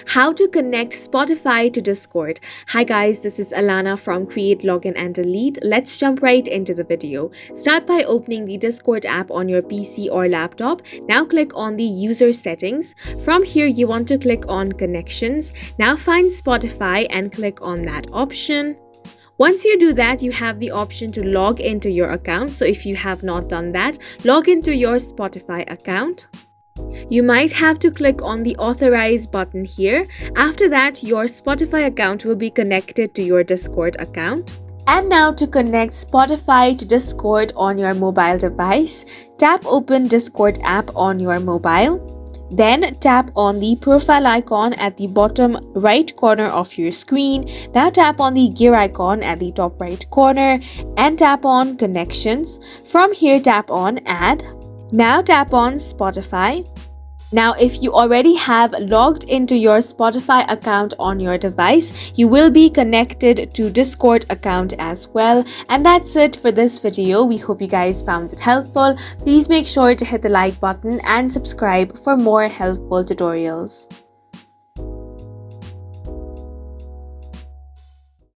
How to connect Spotify to Discord. Hi guys, this is Alana from Create, Login and Delete. Let's jump right into the video. Start by opening the Discord app on your PC or laptop. Now click on the user settings. From here, you want to click on connections. Now find Spotify and click on that option. Once you do that, you have the option to log into your account. So if you have not done that, log into your Spotify account. You might have to click on the authorize button here. After that, your Spotify account will be connected to your Discord account. And now to connect Spotify to Discord on your mobile device, tap open Discord app on your mobile. Then tap on the profile icon at the bottom right corner of your screen. Now tap on the gear icon at the top right corner and tap on connections. From here, tap on add. Now tap on Spotify. Now, if you already have logged into your Spotify account on your device, you will be connected to Discord account as well. And that's it for this video. We hope you guys found it helpful. Please make sure to hit the like button and subscribe for more helpful tutorials.